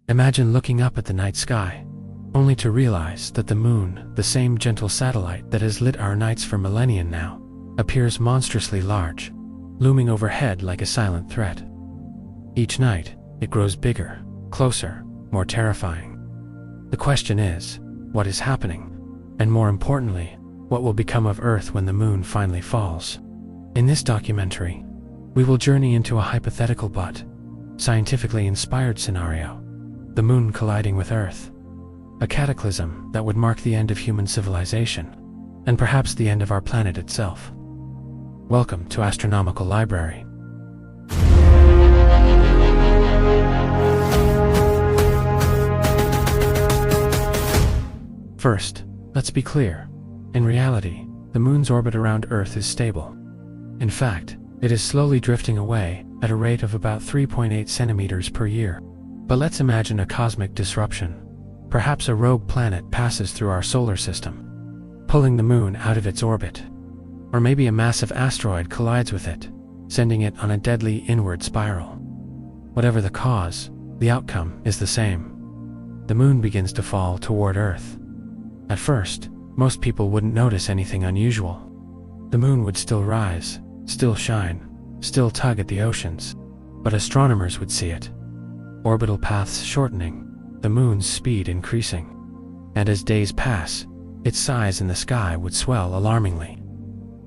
Imagine looking up at the night sky, only to realize that the moon, the same gentle satellite that has lit our nights for millennia now, appears monstrously large, looming overhead like a silent threat. Each night, it grows bigger, closer, more terrifying. The question is, what is happening? And more importantly, what will become of Earth when the moon finally falls? In this documentary, we will journey into a hypothetical but scientifically inspired scenario: the moon colliding with Earth. A cataclysm that would mark the end of human civilization, and perhaps the end of our planet itself. Welcome to Astronomical Library. First, let's be clear. In reality, the moon's orbit around Earth is stable. In fact, it is slowly drifting away at a rate of about 3.8 centimeters per year. But let's imagine a cosmic disruption. Perhaps a rogue planet passes through our solar system, pulling the moon out of its orbit. Or maybe a massive asteroid collides with it, sending it on a deadly inward spiral. Whatever the cause, the outcome is the same. The moon begins to fall toward Earth. At first, most people wouldn't notice anything unusual. The moon would still rise, still shine, still tug at the oceans, but astronomers would see it. Orbital paths shortening, the moon's speed increasing. And as days pass, its size in the sky would swell alarmingly.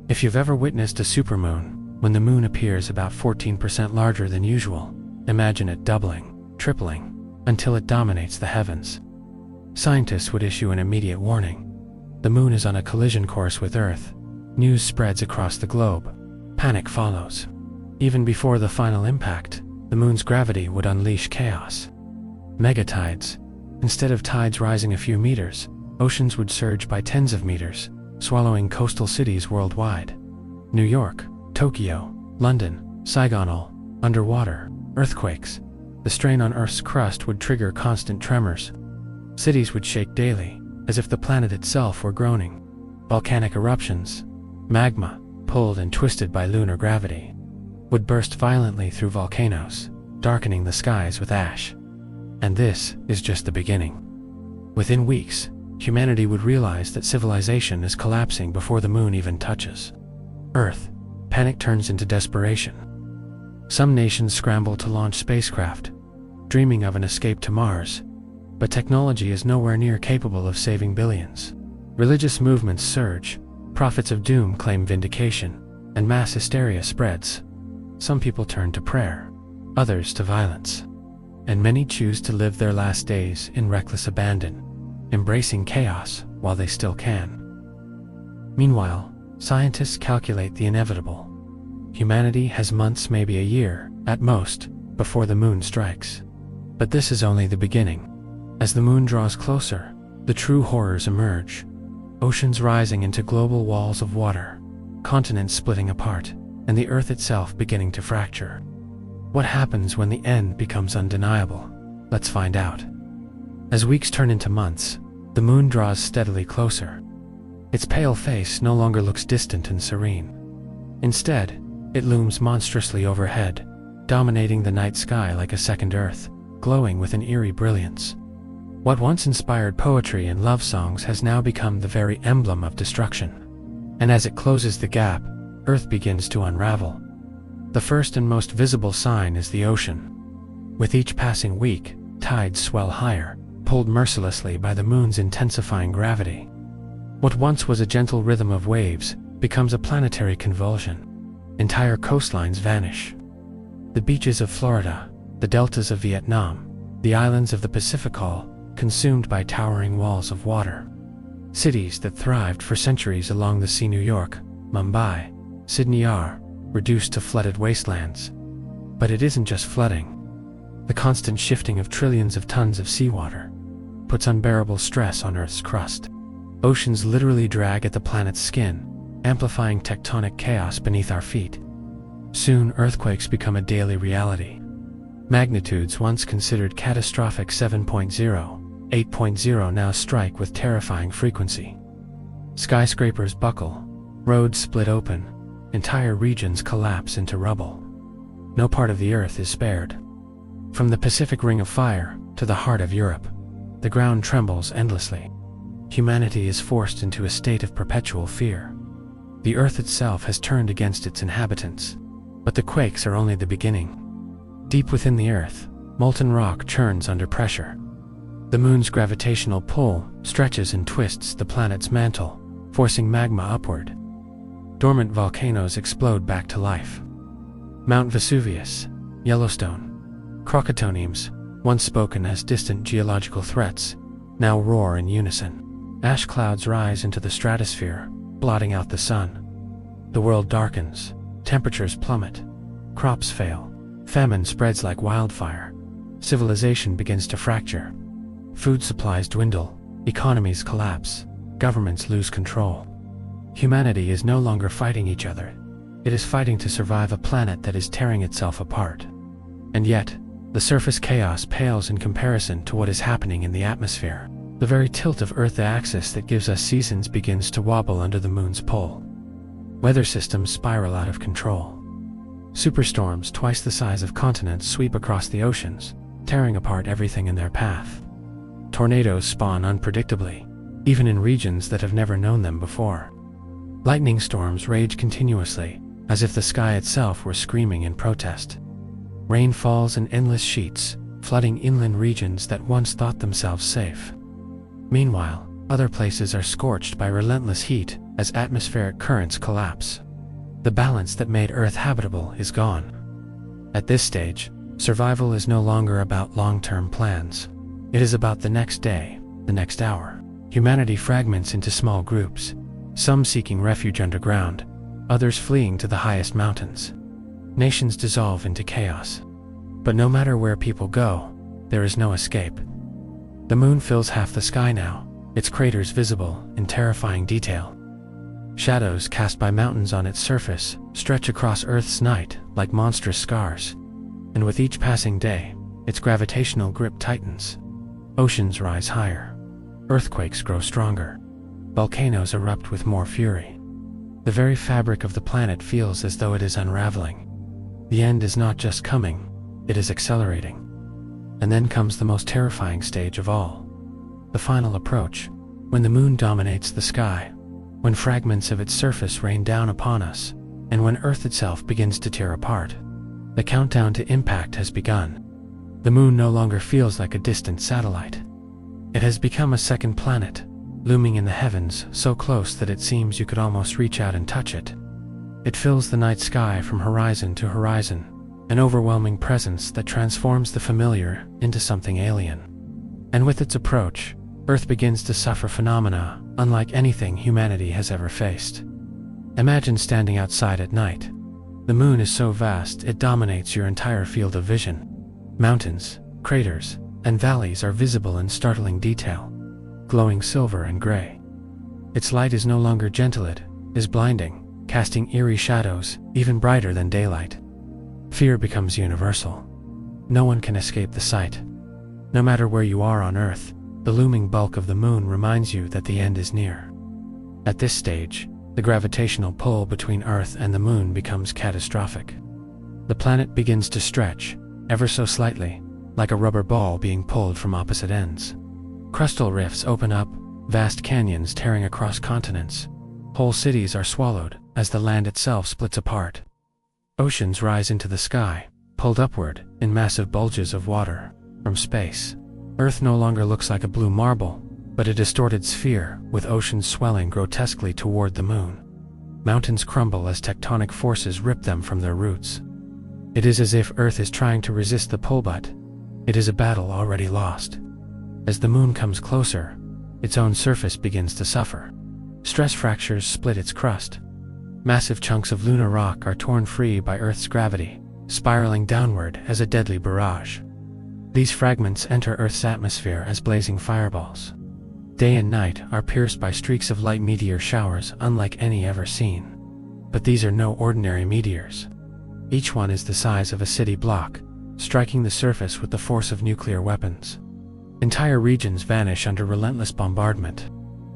If you've ever witnessed a supermoon, when the moon appears about 14% larger than usual, imagine it doubling, tripling, until it dominates the heavens. Scientists would issue an immediate warning. The moon is on a collision course with Earth. News spreads across the globe. Panic follows. Even before the final impact, the moon's gravity would unleash chaos. Megatides. Instead of tides rising a few meters, oceans would surge by tens of meters, swallowing coastal cities worldwide. New York, Tokyo, London, Saigon all underwater. Earthquakes. The strain on Earth's crust would trigger constant tremors. Cities would shake daily, as if the planet itself were groaning. Volcanic eruptions. Magma, pulled and twisted by lunar gravity, would burst violently through volcanoes, darkening the skies with ash. And this is just the beginning. Within weeks, humanity would realize that civilization is collapsing before the moon even touches Earth. Panic turns into desperation. Some nations scramble to launch spacecraft, dreaming of an escape to Mars. But technology is nowhere near capable of saving billions. Religious movements surge, prophets of doom claim vindication, and mass hysteria spreads. Some people turn to prayer, others to violence, and many choose to live their last days in reckless abandon, embracing chaos while they still can. Meanwhile, scientists calculate the inevitable. Humanity has months, maybe a year, at most, before the moon strikes. But this is only the beginning. As the moon draws closer, the true horrors emerge. Oceans rising into global walls of water, continents splitting apart, and the Earth itself beginning to fracture. What happens when the end becomes undeniable? Let's find out. As weeks turn into months, the moon draws steadily closer. Its pale face no longer looks distant and serene. Instead, it looms monstrously overhead, dominating the night sky like a second Earth, glowing with an eerie brilliance. What once inspired poetry and love songs has now become the very emblem of destruction. And as it closes the gap, Earth begins to unravel. The first and most visible sign is the ocean. With each passing week, tides swell higher, pulled mercilessly by the moon's intensifying gravity. What once was a gentle rhythm of waves becomes a planetary convulsion. Entire coastlines vanish. The beaches of Florida, the deltas of Vietnam, the islands of the Pacific all consumed by towering walls of water. Cities that thrived for centuries along the sea, New York, Mumbai, Sydney, are reduced to flooded wastelands. But it isn't just flooding. The constant shifting of trillions of tons of seawater puts unbearable stress on Earth's crust. Oceans literally drag at the planet's skin, amplifying tectonic chaos beneath our feet. Soon, earthquakes become a daily reality. Magnitudes once considered catastrophic 7.0, 8.0 now strike with terrifying frequency. Skyscrapers buckle, roads split open, entire regions collapse into rubble. No part of the Earth is spared. From the Pacific Ring of Fire to to the heart of Europe. The ground trembles endlessly. Humanity is forced into a state of perpetual fear. The earth itself has turned against its inhabitants. But the quakes are only the beginning. Deep within the earth, molten rock churns under pressure. The moon's gravitational pull stretches and twists the planet's mantle, forcing magma upward. Dormant volcanoes explode back to life. Mount Vesuvius, Yellowstone, Krakatoanians, once spoken as distant geological threats, now roar in unison. Ash clouds rise into the stratosphere, blotting out the sun. The world darkens, temperatures plummet, crops fail, famine spreads like wildfire, civilization begins to fracture. Food supplies dwindle, economies collapse, governments lose control. Humanity is no longer fighting each other. It is fighting to survive a planet that is tearing itself apart. And yet, the surface chaos pales in comparison to what is happening in the atmosphere. The very tilt of Earth's axis that gives us seasons begins to wobble under the moon's pull. Weather systems spiral out of control. Superstorms twice the size of continents sweep across the oceans, tearing apart everything in their path. Tornadoes spawn unpredictably, even in regions that have never known them before. Lightning storms rage continuously, as if the sky itself were screaming in protest. Rain falls in endless sheets, flooding inland regions that once thought themselves safe. Meanwhile, other places are scorched by relentless heat as atmospheric currents collapse. The balance that made Earth habitable is gone. At this stage, survival is no longer about long-term plans. It is about the next day, the next hour. Humanity fragments into small groups, some seeking refuge underground, others fleeing to the highest mountains. Nations dissolve into chaos. But no matter where people go, there is no escape. The moon fills half the sky now, its craters visible in terrifying detail. Shadows cast by mountains on its surface stretch across Earth's night like monstrous scars. And with each passing day, its gravitational grip tightens. Oceans rise higher. Earthquakes grow stronger. Volcanoes erupt with more fury. The very fabric of the planet feels as though it is unraveling. The end is not just coming, it is accelerating. And then comes the most terrifying stage of all. The final approach, when the moon dominates the sky, when fragments of its surface rain down upon us, and when Earth itself begins to tear apart. The countdown to impact has begun. The moon no longer feels like a distant satellite. It has become a second planet, looming in the heavens so close that it seems you could almost reach out and touch it. It fills the night sky from horizon to horizon, an overwhelming presence that transforms the familiar into something alien. And with its approach, Earth begins to suffer phenomena unlike anything humanity has ever faced. Imagine standing outside at night. The moon is so vast it dominates your entire field of vision. Mountains, craters, and valleys are visible in startling detail, glowing silver and gray. Its light is no longer gentle, it is blinding, casting eerie shadows even brighter than daylight. Fear becomes universal. No one can escape the sight. No matter where you are on Earth, the looming bulk of the moon reminds you that the end is near. At this stage, the gravitational pull between Earth and the moon becomes catastrophic. The planet begins to stretch, ever so slightly, like a rubber ball being pulled from opposite ends. Crustal rifts open up, vast canyons tearing across continents. Whole cities are swallowed as the land itself splits apart. Oceans rise into the sky, pulled upward in massive bulges of water from space. Earth no longer looks like a blue marble, but a distorted sphere with oceans swelling grotesquely toward the moon. Mountains crumble as tectonic forces rip them from their roots. It is as if Earth is trying to resist the pull, but it is a battle already lost. As the moon comes closer, its own surface begins to suffer. Stress fractures split its crust. Massive chunks of lunar rock are torn free by Earth's gravity, spiraling downward as a deadly barrage. These fragments enter Earth's atmosphere as blazing fireballs. Day and night are pierced by streaks of light meteor showers unlike any ever seen. But these are no ordinary meteors. Each one is the size of a city block, striking the surface with the force of nuclear weapons. Entire regions vanish under relentless bombardment.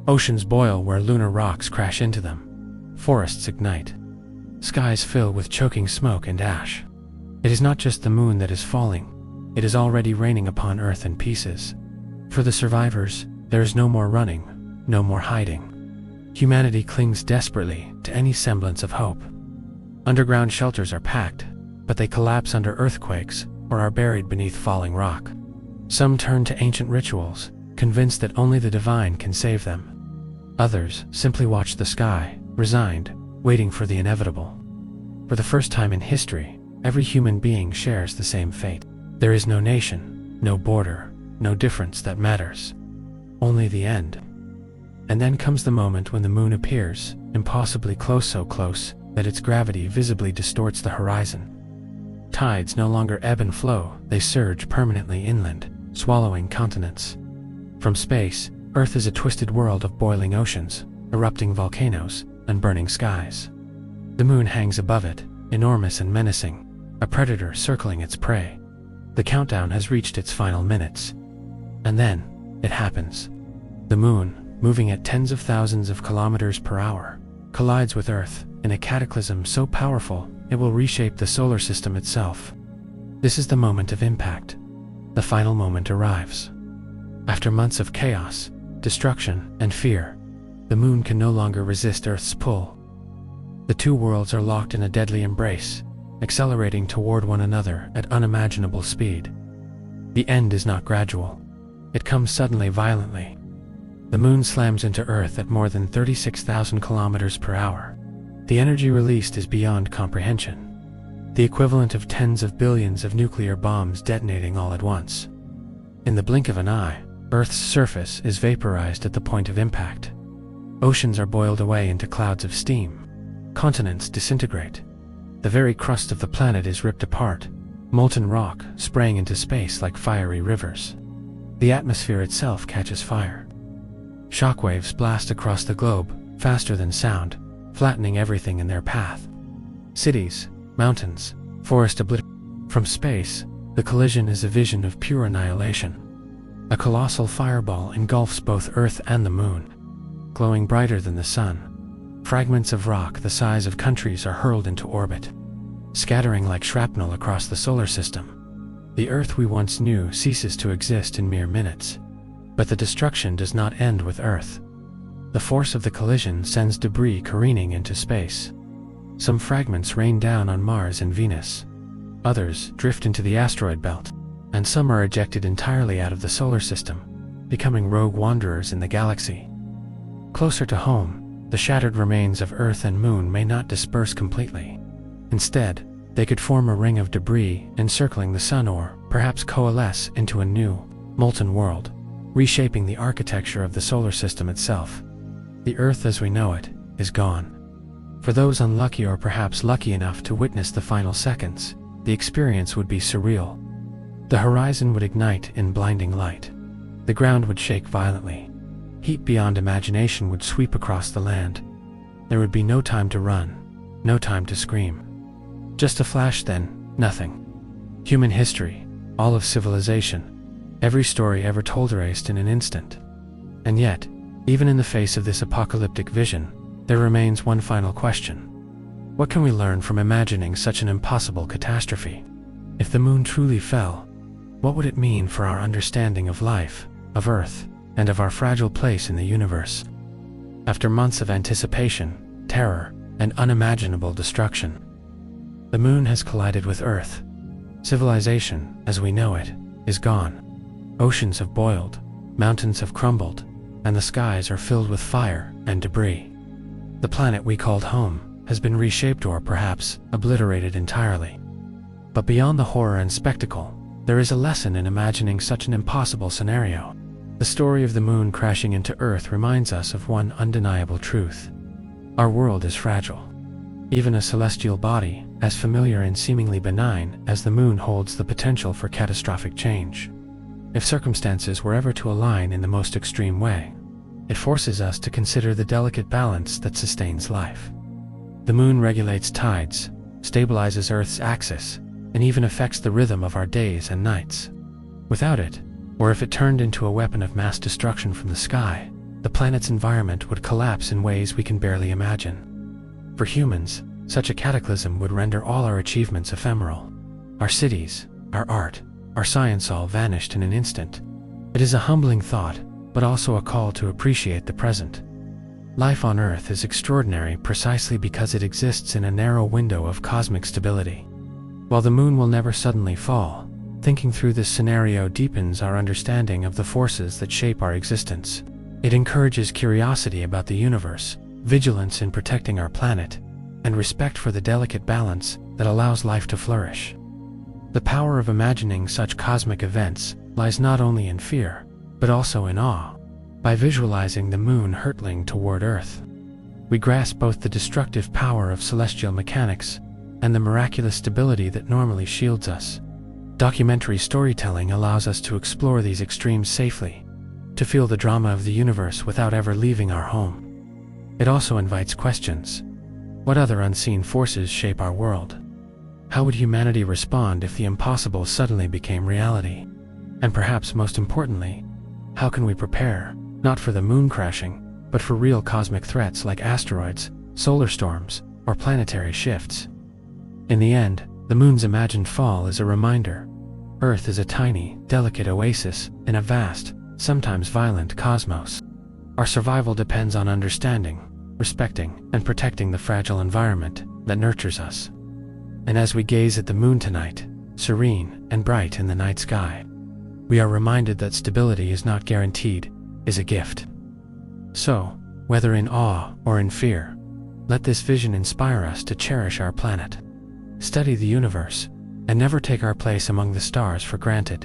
Oceans boil where lunar rocks crash into them. Forests ignite. Skies fill with choking smoke and ash. It is not just the moon that is falling. it is already raining upon Earth in pieces. For the survivors, there is no more running, no more hiding. Humanity clings desperately to any semblance of hope. Underground shelters are packed, but they collapse under earthquakes or are buried beneath falling rock. Some turn to ancient rituals, convinced that only the divine can save them. Others simply watch the sky, resigned, waiting for the inevitable. For the first time in history, every human being shares the same fate. There is no nation, no border, no difference that matters. Only the end. And then comes the moment when the moon appears, impossibly close, so close that its gravity visibly distorts the horizon. Tides no longer ebb and flow, they surge permanently inland, swallowing continents. From space, Earth is a twisted world of boiling oceans, erupting volcanoes, and burning skies. The moon hangs above it, enormous and menacing, a predator circling its prey. The countdown has reached its final minutes. And then, it happens. The moon, moving at tens of thousands of kilometers per hour, collides with Earth in a cataclysm so powerful it will reshape the solar system itself. This is the moment of impact. The final moment arrives. After months of chaos, destruction, and fear, the moon can no longer resist Earth's pull. The two worlds are locked in a deadly embrace, accelerating toward one another at unimaginable speed. The end is not gradual. It comes suddenly, violently. The moon slams into Earth at more than 36,000 kilometers per hour. The energy released is beyond comprehension. The equivalent of tens of billions of nuclear bombs detonating all at once. In the blink of an eye, Earth's surface is vaporized at the point of impact. Oceans are boiled away into clouds of steam. Continents disintegrate. The very crust of the planet is ripped apart, molten rock spraying into space like fiery rivers. The atmosphere itself catches fire. Shockwaves blast across the globe, faster than sound, flattening everything in their path. Cities, mountains, forests obliterated. From space, the collision is a vision of pure annihilation. A colossal fireball engulfs both Earth and the moon, glowing brighter than the sun. Fragments of rock the size of countries are hurled into orbit, scattering like shrapnel across the solar system. The Earth we once knew ceases to exist in mere minutes. But the destruction does not end with Earth. The force of the collision sends debris careening into space. Some fragments rain down on Mars and Venus. Others drift into the asteroid belt, and some are ejected entirely out of the solar system, becoming rogue wanderers in the galaxy. Closer to home, the shattered remains of Earth and Moon may not disperse completely. Instead, they could form a ring of debris encircling the Sun, or perhaps coalesce into a new, molten world, reshaping the architecture of the solar system itself. The Earth as we know it is gone. For those unlucky, or perhaps lucky enough to witness the final seconds, the experience would be surreal. The horizon would ignite in blinding light. The ground would shake violently. Heat beyond imagination would sweep across the land. There would be no time to run, no time to scream. Just a flash, then nothing. Human history, all of civilization, every story ever told erased in an instant. And yet, even in the face of this apocalyptic vision, there remains one final question. What can we learn from imagining such an impossible catastrophe? If the moon truly fell, what would it mean for our understanding of life, of Earth, and of our fragile place in the universe? After months of anticipation, terror, and unimaginable destruction, the moon has collided with Earth. Civilization, as we know it, is gone. Oceans have boiled, mountains have crumbled, and the skies are filled with fire and debris. The planet we called home has been reshaped, or perhaps obliterated entirely. But beyond the horror and spectacle, there is a lesson in imagining such an impossible scenario. The story of the moon crashing into Earth reminds us of one undeniable truth. Our world is fragile. Even a celestial body, as familiar and seemingly benign as the moon, holds the potential for catastrophic change. If circumstances were ever to align in the most extreme way, it forces us to consider the delicate balance that sustains life. The moon regulates tides, stabilizes Earth's axis, and even affects the rhythm of our days and nights. Without it, or if it turned into a weapon of mass destruction from the sky, the planet's environment would collapse in ways we can barely imagine. For humans, such a cataclysm would render all our achievements ephemeral. Our cities, our art, our science all vanished in an instant. It is a humbling thought, but also a call to appreciate the present. Life on Earth is extraordinary precisely because it exists in a narrow window of cosmic stability. While the moon will never suddenly fall, thinking through this scenario deepens our understanding of the forces that shape our existence. It encourages curiosity about the universe, vigilance in protecting our planet, and respect for the delicate balance that allows life to flourish. The power of imagining such cosmic events lies not only in fear, but also in awe. By visualizing the moon hurtling toward Earth, we grasp both the destructive power of celestial mechanics and the miraculous stability that normally shields us. Documentary storytelling allows us to explore these extremes safely, to feel the drama of the universe without ever leaving our home. It also invites questions. What other unseen forces shape our world? How would humanity respond if the impossible suddenly became reality? And perhaps most importantly, how can we prepare, not for the moon crashing, but for real cosmic threats like asteroids, solar storms, or planetary shifts? In the end, the moon's imagined fall is a reminder. Earth is a tiny, delicate oasis in a vast, sometimes violent cosmos. Our survival depends on understanding, respecting, and protecting the fragile environment that nurtures us. And as we gaze at the moon tonight, serene and bright in the night sky, we are reminded that stability is not guaranteed, is a gift. So, whether in awe or in fear, let this vision inspire us to cherish our planet, study the universe, and never take our place among the stars for granted.